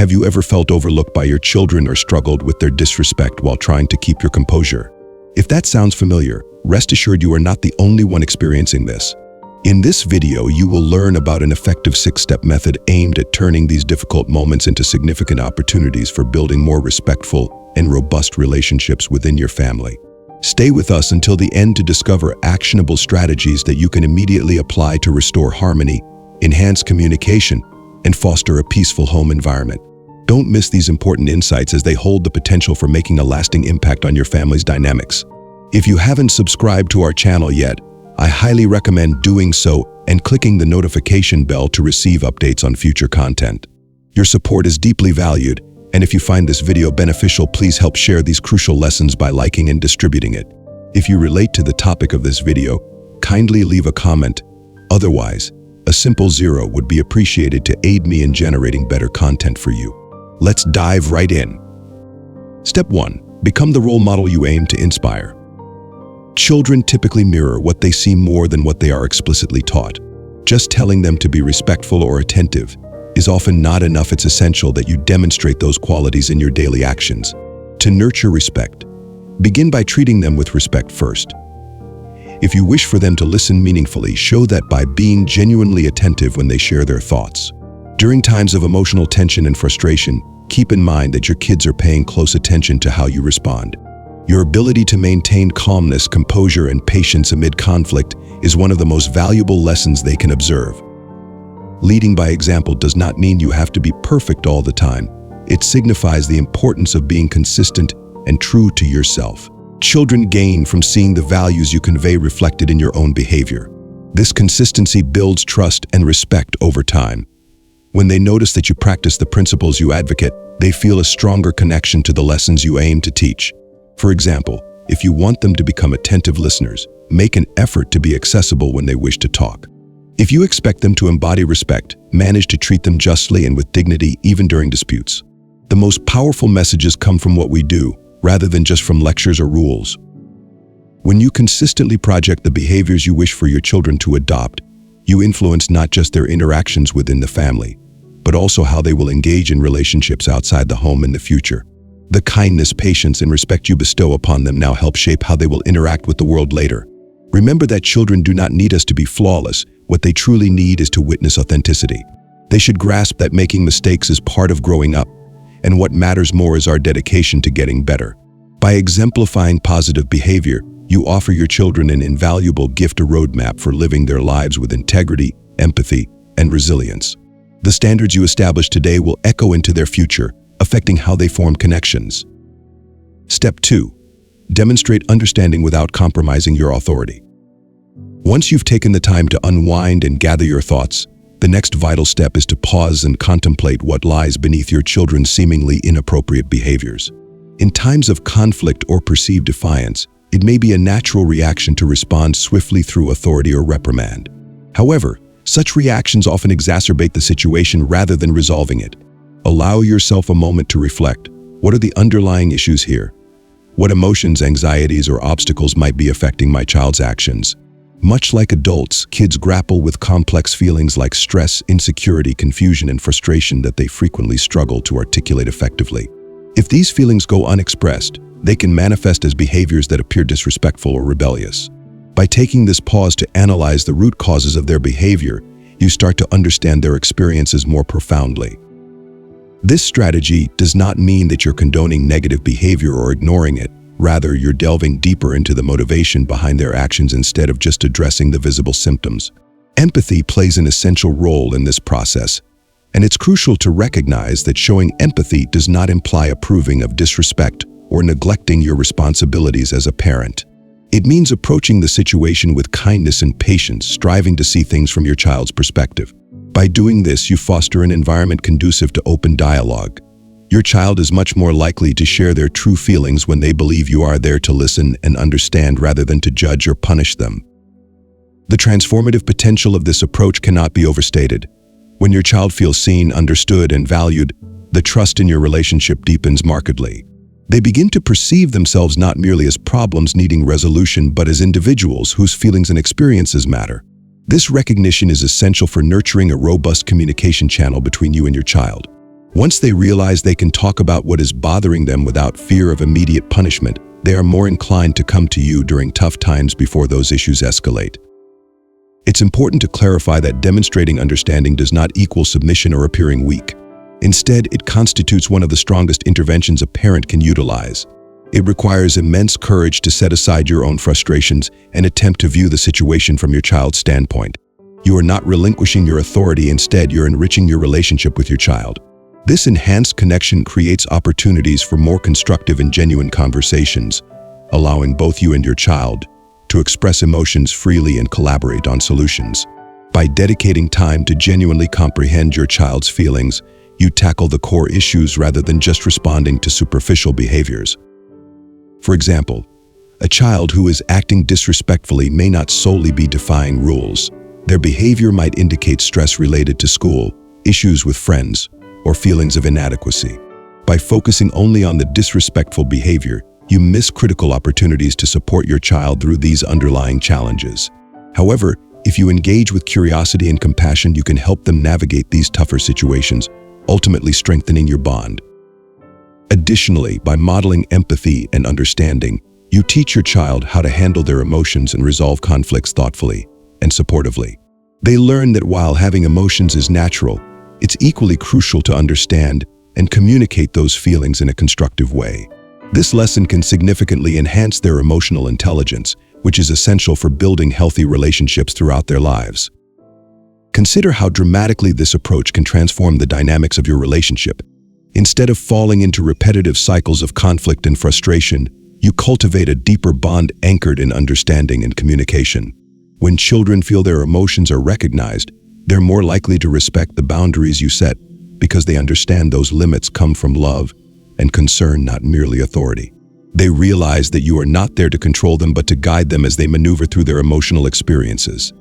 Have you ever felt overlooked by your children or struggled with their disrespect while trying to keep your composure? If that sounds familiar, rest assured you are not the only one experiencing this. In this video, you will learn about an effective 6-step method aimed at turning these difficult moments into significant opportunities for building more respectful and robust relationships within your family. Stay with us until the end to discover actionable strategies that you can immediately apply to restore harmony, enhance communication, and foster a peaceful home environment. Don't miss these important insights as they hold the potential for making a lasting impact on your family's dynamics. If you haven't subscribed to our channel yet, I highly recommend doing so and clicking the notification bell to receive updates on future content. Your support is deeply valued, and if you find this video beneficial, please help share these crucial lessons by liking and distributing it. If you relate to the topic of this video, kindly leave a comment. Otherwise, a simple 0 would be appreciated to aid me in generating better content for you. Let's dive right in. Step 1. Become the role model you aim to inspire. Children typically mirror what they see more than what they are explicitly taught. Just telling them to be respectful or attentive is often not enough. It's essential that you demonstrate those qualities in your daily actions. To nurture respect, begin by treating them with respect first. If you wish for them to listen meaningfully, show that by being genuinely attentive when they share their thoughts. During times of emotional tension and frustration, keep in mind that your kids are paying close attention to how you respond. Your ability to maintain calmness, composure, and patience amid conflict is one of the most valuable lessons they can observe. Leading by example does not mean you have to be perfect all the time. It signifies the importance of being consistent and true to yourself. Children gain from seeing the values you convey reflected in your own behavior. This consistency builds trust and respect over time. When they notice that you practice the principles you advocate, they feel a stronger connection to the lessons you aim to teach. For example, if you want them to become attentive listeners, make an effort to be accessible when they wish to talk. If you expect them to embody respect, manage to treat them justly and with dignity even during disputes. The most powerful messages come from what we do, rather than just from lectures or rules. When you consistently project the behaviors you wish for your children to adopt, you influence not just their interactions within the family, but also how they will engage in relationships outside the home in the future. The kindness, patience, and respect you bestow upon them now help shape how they will interact with the world later. Remember that children do not need us to be flawless. What they truly need is to witness authenticity. They should grasp that making mistakes is part of growing up, and what matters more is our dedication to getting better. By exemplifying positive behavior, you offer your children an invaluable gift, a roadmap for living their lives with integrity, empathy, and resilience. The standards you establish today will echo into their future, affecting how they form connections. Step 2. Demonstrate understanding without compromising your authority. Once you've taken the time to unwind and gather your thoughts, the next vital step is to pause and contemplate what lies beneath your children's seemingly inappropriate behaviors. In times of conflict or perceived defiance, it may be a natural reaction to respond swiftly through authority or reprimand. However, such reactions often exacerbate the situation rather than resolving it. Allow yourself a moment to reflect. What are the underlying issues here? What emotions, anxieties, or obstacles might be affecting my child's actions? Much like adults, kids grapple with complex feelings like stress, insecurity, confusion, and frustration that they frequently struggle to articulate effectively. If these feelings go unexpressed, they can manifest as behaviors that appear disrespectful or rebellious. By taking this pause to analyze the root causes of their behavior, you start to understand their experiences more profoundly. This strategy does not mean that you're condoning negative behavior or ignoring it. Rather, you're delving deeper into the motivation behind their actions instead of just addressing the visible symptoms. Empathy plays an essential role in this process, and it's crucial to recognize that showing empathy does not imply approving of disrespect or neglecting your responsibilities as a parent. It means approaching the situation with kindness and patience, striving to see things from your child's perspective. By doing this, you foster an environment conducive to open dialogue. Your child is much more likely to share their true feelings when they believe you are there to listen and understand rather than to judge or punish them. The transformative potential of this approach cannot be overstated. When your child feels seen, understood, and valued, the trust in your relationship deepens markedly. They begin to perceive themselves not merely as problems needing resolution, but as individuals whose feelings and experiences matter. This recognition is essential for nurturing a robust communication channel between you and your child. Once they realize they can talk about what is bothering them without fear of immediate punishment, they are more inclined to come to you during tough times before those issues escalate. It's important to clarify that demonstrating understanding does not equal submission or appearing weak. Instead, it constitutes one of the strongest interventions a parent can utilize. It requires immense courage to set aside your own frustrations and attempt to view the situation from your child's standpoint. You are not relinquishing your authority, instead you're enriching your relationship with your child. This enhanced connection creates opportunities for more constructive and genuine conversations, allowing both you and your child to express emotions freely and collaborate on solutions. By dedicating time to genuinely comprehend your child's feelings, you tackle the core issues rather than just responding to superficial behaviors. For example, a child who is acting disrespectfully may not solely be defying rules. Their behavior might indicate stress related to school, issues with friends, or feelings of inadequacy. By focusing only on the disrespectful behavior, you miss critical opportunities to support your child through these underlying challenges. However, if you engage with curiosity and compassion, you can help them navigate these tougher situations, ultimately strengthening your bond. Additionally, by modeling empathy and understanding, you teach your child how to handle their emotions and resolve conflicts thoughtfully and supportively. They learn that while having emotions is natural, it's equally crucial to understand and communicate those feelings in a constructive way. This lesson can significantly enhance their emotional intelligence, which is essential for building healthy relationships throughout their lives. Consider how dramatically this approach can transform the dynamics of your relationship. Instead of falling into repetitive cycles of conflict and frustration, you cultivate a deeper bond anchored in understanding and communication. When children feel their emotions are recognized, they're more likely to respect the boundaries you set because they understand those limits come from love and concern, not merely authority. They realize that you are not there to control them but to guide them as they maneuver through their emotional experiences.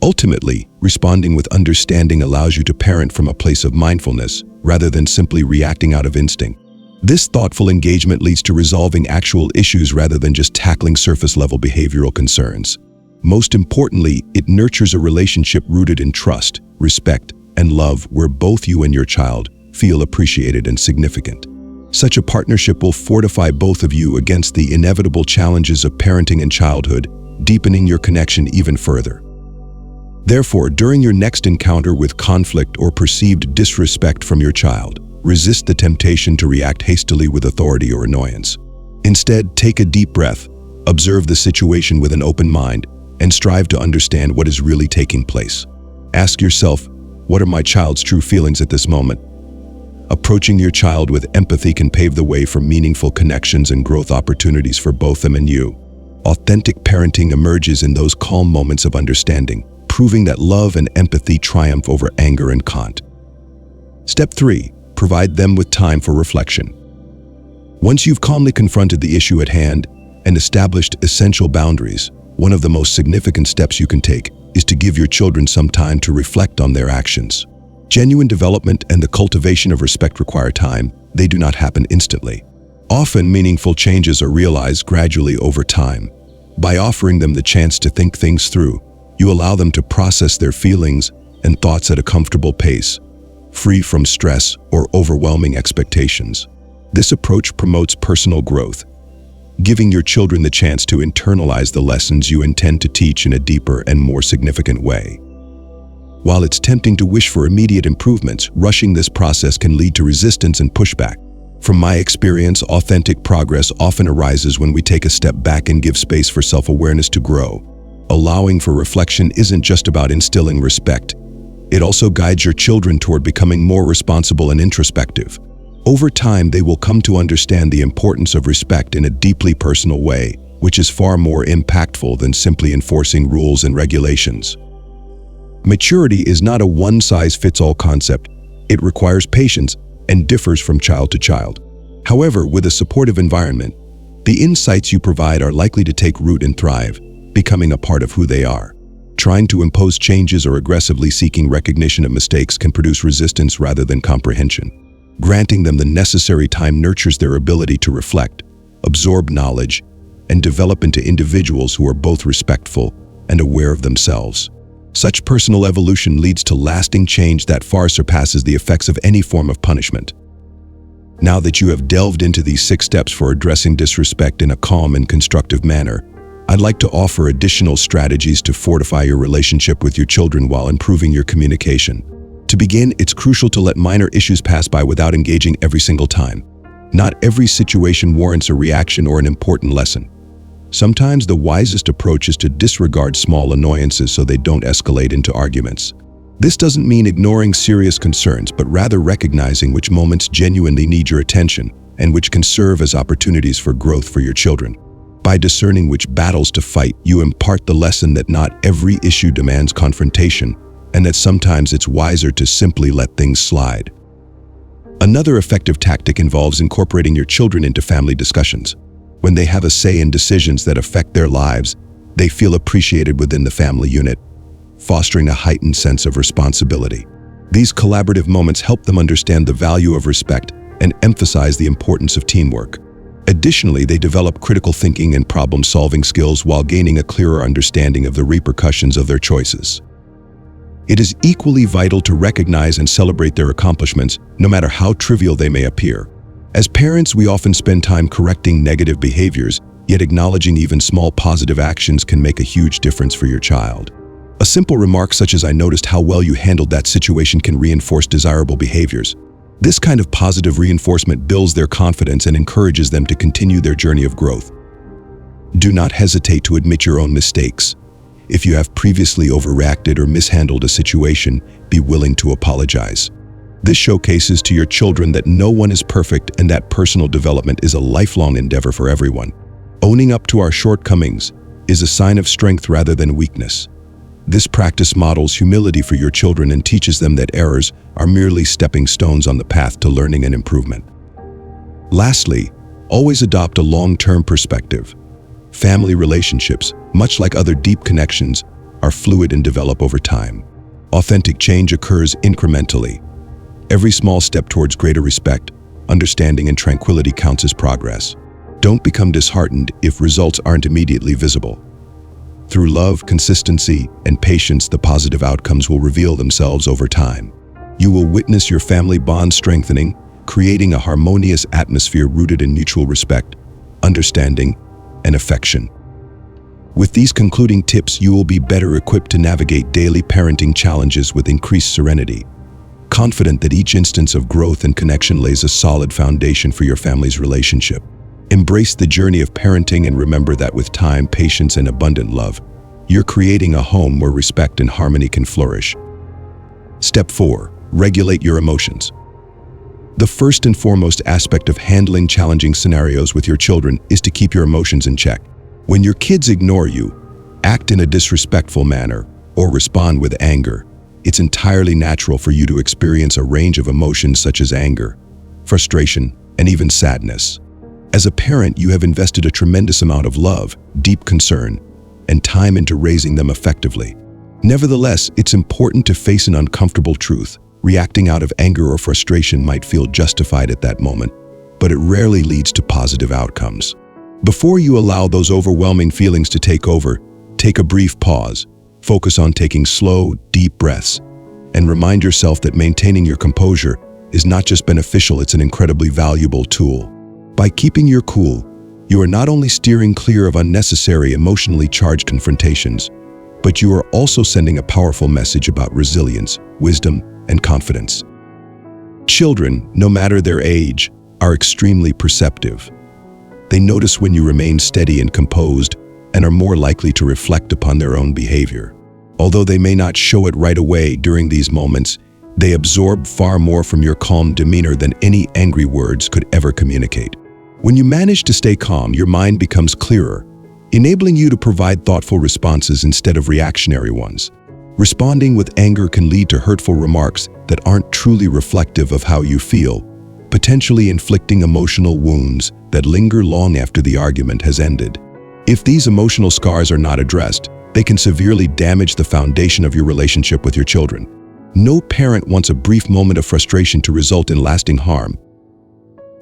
Ultimately, responding with understanding allows you to parent from a place of mindfulness rather than simply reacting out of instinct. This thoughtful engagement leads to resolving actual issues rather than just tackling surface-level behavioral concerns. Most importantly, it nurtures a relationship rooted in trust, respect, and love where both you and your child feel appreciated and significant. Such a partnership will fortify both of you against the inevitable challenges of parenting and childhood, deepening your connection even further. Therefore, during your next encounter with conflict or perceived disrespect from your child, resist the temptation to react hastily with authority or annoyance. Instead, take a deep breath, observe the situation with an open mind, and strive to understand what is really taking place. Ask yourself, what are my child's true feelings at this moment? Approaching your child with empathy can pave the way for meaningful connections and growth opportunities for both them and you. Authentic parenting emerges in those calm moments of understanding, proving that love and empathy triumph over anger and cant. Step 3. Provide them with time for reflection. Once you've calmly confronted the issue at hand and established essential boundaries, one of the most significant steps you can take is to give your children some time to reflect on their actions. Genuine development and the cultivation of respect require time. They do not happen instantly. Often, meaningful changes are realized gradually over time. By offering them the chance to think things through, you allow them to process their feelings and thoughts at a comfortable pace, free from stress or overwhelming expectations. This approach promotes personal growth, giving your children the chance to internalize the lessons you intend to teach in a deeper and more significant way. While it's tempting to wish for immediate improvements, rushing this process can lead to resistance and pushback. From my experience, authentic progress often arises when we take a step back and give space for self-awareness to grow. Allowing for reflection isn't just about instilling respect. It also guides your children toward becoming more responsible and introspective. Over time, they will come to understand the importance of respect in a deeply personal way, which is far more impactful than simply enforcing rules and regulations. Maturity is not a one-size-fits-all concept. It requires patience and differs from child to child. However, with a supportive environment, the insights you provide are likely to take root and thrive, becoming a part of who they are. Trying to impose changes or aggressively seeking recognition of mistakes can produce resistance rather than comprehension. Granting them the necessary time nurtures their ability to reflect, absorb knowledge, and develop into individuals who are both respectful and aware of themselves. Such personal evolution leads to lasting change that far surpasses the effects of any form of punishment. Now that you have delved into these 6 steps for addressing disrespect in a calm and constructive manner, I'd like to offer additional strategies to fortify your relationship with your children while improving your communication. To begin, it's crucial to let minor issues pass by without engaging every single time. Not every situation warrants a reaction or an important lesson. Sometimes the wisest approach is to disregard small annoyances so they don't escalate into arguments. This doesn't mean ignoring serious concerns, but rather recognizing which moments genuinely need your attention and which can serve as opportunities for growth for your children. By discerning which battles to fight, you impart the lesson that not every issue demands confrontation, and that sometimes it's wiser to simply let things slide. Another effective tactic involves incorporating your children into family discussions. When they have a say in decisions that affect their lives, they feel appreciated within the family unit, fostering a heightened sense of responsibility. These collaborative moments help them understand the value of respect and emphasize the importance of teamwork. Additionally, they develop critical thinking and problem-solving skills while gaining a clearer understanding of the repercussions of their choices. It is equally vital to recognize and celebrate their accomplishments, no matter how trivial they may appear. As parents, we often spend time correcting negative behaviors, yet acknowledging even small positive actions can make a huge difference for your child. A simple remark such as "I noticed how well you handled that situation" can reinforce desirable behaviors. This kind of positive reinforcement builds their confidence and encourages them to continue their journey of growth. Do not hesitate to admit your own mistakes. If you have previously overreacted or mishandled a situation, be willing to apologize. This showcases to your children that no one is perfect and that personal development is a lifelong endeavor for everyone. Owning up to our shortcomings is a sign of strength rather than weakness. This practice models humility for your children and teaches them that errors are merely stepping stones on the path to learning and improvement. Lastly, always adopt a long-term perspective. Family relationships, much like other deep connections, are fluid and develop over time. Authentic change occurs incrementally. Every small step towards greater respect, understanding, and tranquility counts as progress. Don't become disheartened if results aren't immediately visible. Through love, consistency, and patience, the positive outcomes will reveal themselves over time. You will witness your family bond strengthening, creating a harmonious atmosphere rooted in mutual respect, understanding, and affection. With these concluding tips, you will be better equipped to navigate daily parenting challenges with increased serenity, confident that each instance of growth and connection lays a solid foundation for your family's relationship. Embrace the journey of parenting and remember that with time, patience, and abundant love, you're creating a home where respect and harmony can flourish. Step 4. Regulate your emotions. The first and foremost aspect of handling challenging scenarios with your children is to keep your emotions in check. When your kids ignore you, act in a disrespectful manner, or respond with anger, it's entirely natural for you to experience a range of emotions such as anger, frustration, and even sadness. As a parent, you have invested a tremendous amount of love, deep concern, and time into raising them effectively. Nevertheless, it's important to face an uncomfortable truth. Reacting out of anger or frustration might feel justified at that moment, but it rarely leads to positive outcomes. Before you allow those overwhelming feelings to take over, take a brief pause. Focus on taking slow, deep breaths, and remind yourself that maintaining your composure is not just beneficial, it's an incredibly valuable tool. By keeping your cool, you are not only steering clear of unnecessary emotionally charged confrontations, but you are also sending a powerful message about resilience, wisdom, and confidence. Children, no matter their age, are extremely perceptive. They notice when you remain steady and composed and are more likely to reflect upon their own behavior. Although they may not show it right away during these moments, they absorb far more from your calm demeanor than any angry words could ever communicate. When you manage to stay calm, your mind becomes clearer, enabling you to provide thoughtful responses instead of reactionary ones. Responding with anger can lead to hurtful remarks that aren't truly reflective of how you feel, potentially inflicting emotional wounds that linger long after the argument has ended. If these emotional scars are not addressed, they can severely damage the foundation of your relationship with your children. No parent wants a brief moment of frustration to result in lasting harm.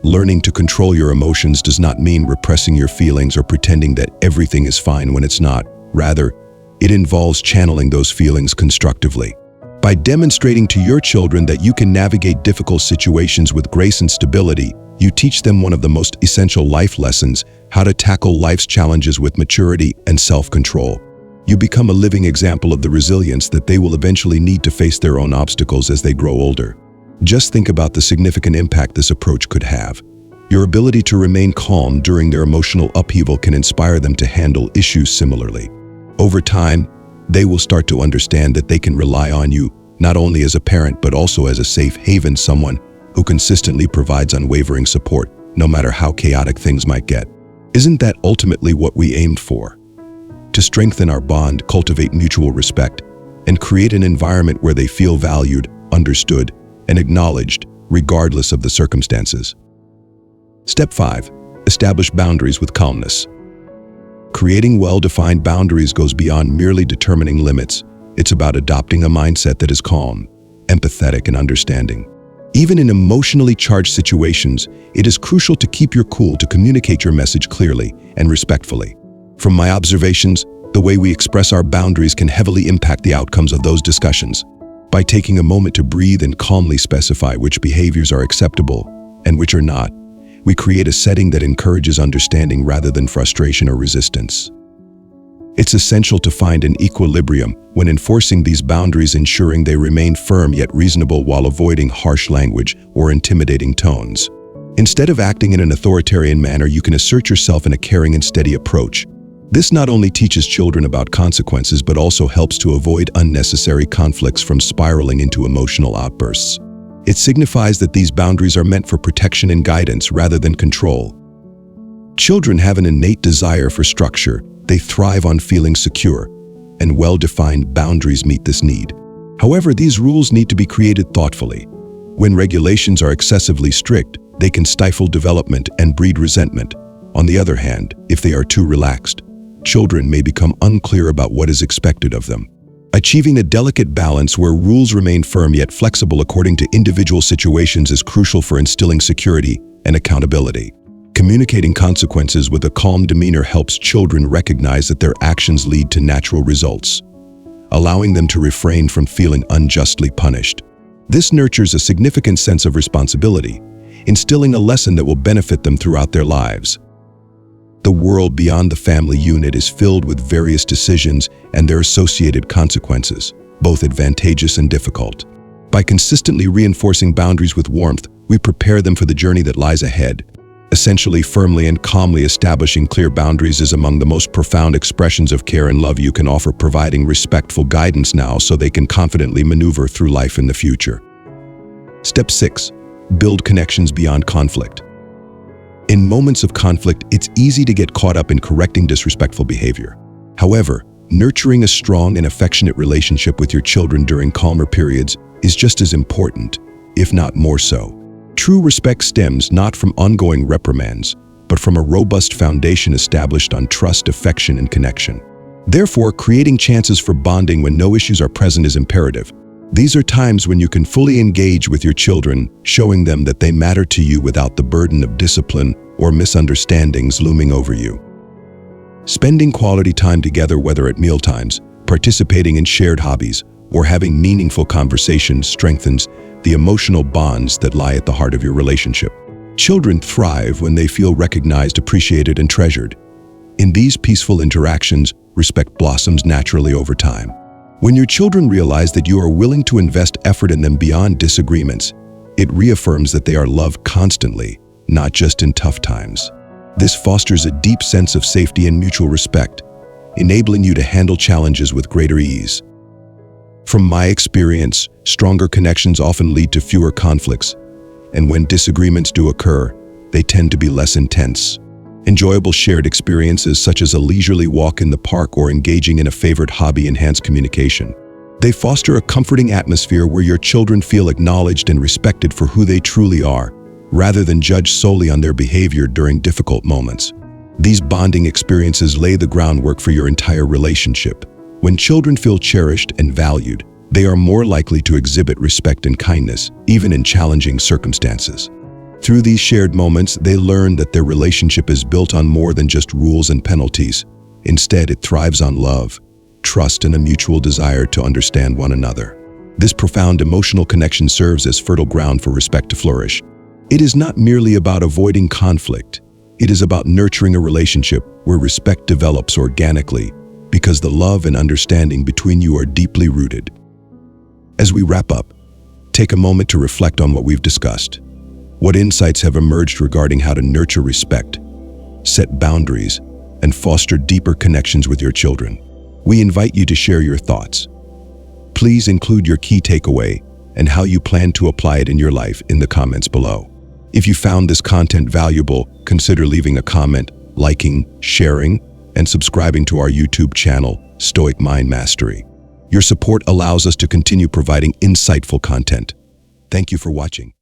Learning to control your emotions does not mean repressing your feelings or pretending that everything is fine when it's not. Rather, It involves channeling those feelings constructively. By demonstrating to your children that you can navigate difficult situations with grace and stability, you teach them one of the most essential life lessons: how to tackle life's challenges with maturity and self-control. You become a living example of the resilience that they will eventually need to face their own obstacles as they grow older. Just think about the significant impact this approach could have. Your ability to remain calm during their emotional upheaval can inspire them to handle issues similarly. Over time, they will start to understand that they can rely on you, not only as a parent but also as a safe haven, someone who consistently provides unwavering support, no matter how chaotic things might get. Isn't that ultimately what we aimed for? To strengthen our bond, cultivate mutual respect, and create an environment where they feel valued, understood, and acknowledged, regardless of the circumstances. Step 5. Establish boundaries with calmness. Creating well-defined boundaries goes beyond merely determining limits. It's about adopting a mindset that is calm, empathetic, and understanding. Even in emotionally charged situations, it is crucial to keep your cool, to communicate your message clearly and respectfully. From my observations, the way we express our boundaries can heavily impact the outcomes of those discussions. By taking a moment to breathe and calmly specify which behaviors are acceptable and which are not, we create a setting that encourages understanding rather than frustration or resistance. It's essential to find an equilibrium when enforcing these boundaries, ensuring they remain firm yet reasonable while avoiding harsh language or intimidating tones. Instead of acting in an authoritarian manner, you can assert yourself in a caring and steady approach. This not only teaches children about consequences but also helps to avoid unnecessary conflicts from spiraling into emotional outbursts. It signifies that these boundaries are meant for protection and guidance rather than control. Children have an innate desire for structure. They thrive on feeling secure, and well-defined boundaries meet this need. However, these rules need to be created thoughtfully. When regulations are excessively strict, they can stifle development and breed resentment. On the other hand, if they are too relaxed, children may become unclear about what is expected of them. Achieving a delicate balance where rules remain firm yet flexible according to individual situations is crucial for instilling security and accountability. Communicating consequences with a calm demeanor helps children recognize that their actions lead to natural results, allowing them to refrain from feeling unjustly punished. This nurtures a significant sense of responsibility, instilling a lesson that will benefit them throughout their lives. The world beyond the family unit is filled with various decisions and their associated consequences, both advantageous and difficult. By consistently reinforcing boundaries with warmth, we prepare them for the journey that lies ahead. Essentially, firmly and calmly establishing clear boundaries is among the most profound expressions of care and love you can offer, providing respectful guidance now so they can confidently maneuver through life in the future. Step 6. Build connections beyond conflict. In moments of conflict, it's easy to get caught up in correcting disrespectful behavior. However, nurturing a strong and affectionate relationship with your children during calmer periods is just as important, if not more so. True respect stems not from ongoing reprimands, but from a robust foundation established on trust, affection, and connection. Therefore, creating chances for bonding when no issues are present is imperative. These are times when you can fully engage with your children, showing them that they matter to you without the burden of discipline or misunderstandings looming over you. Spending quality time together, whether at mealtimes, participating in shared hobbies, or having meaningful conversations, strengthens the emotional bonds that lie at the heart of your relationship. Children thrive when they feel recognized, appreciated, and treasured. In these peaceful interactions, respect blossoms naturally over time. When your children realize that you are willing to invest effort in them beyond disagreements, it reaffirms that they are loved constantly, not just in tough times. This fosters a deep sense of safety and mutual respect, enabling you to handle challenges with greater ease. From my experience, stronger connections often lead to fewer conflicts, and when disagreements do occur, they tend to be less intense. Enjoyable shared experiences such as a leisurely walk in the park or engaging in a favorite hobby enhance communication. They foster a comforting atmosphere where your children feel acknowledged and respected for who they truly are, rather than judged solely on their behavior during difficult moments. These bonding experiences lay the groundwork for your entire relationship. When children feel cherished and valued, they are more likely to exhibit respect and kindness, even in challenging circumstances. Through these shared moments, they learn that their relationship is built on more than just rules and penalties. Instead, it thrives on love, trust, and a mutual desire to understand one another. This profound emotional connection serves as fertile ground for respect to flourish. It is not merely about avoiding conflict. It is about nurturing a relationship where respect develops organically because the love and understanding between you are deeply rooted. As we wrap up, take a moment to reflect on what we've discussed. What insights have emerged regarding how to nurture respect, set boundaries, and foster deeper connections with your children? We invite you to share your thoughts. Please include your key takeaway and how you plan to apply it in your life in the comments below. If you found this content valuable, consider leaving a comment, liking, sharing, and subscribing to our YouTube channel, Stoic Mind Mastery. Your support allows us to continue providing insightful content. Thank you for watching.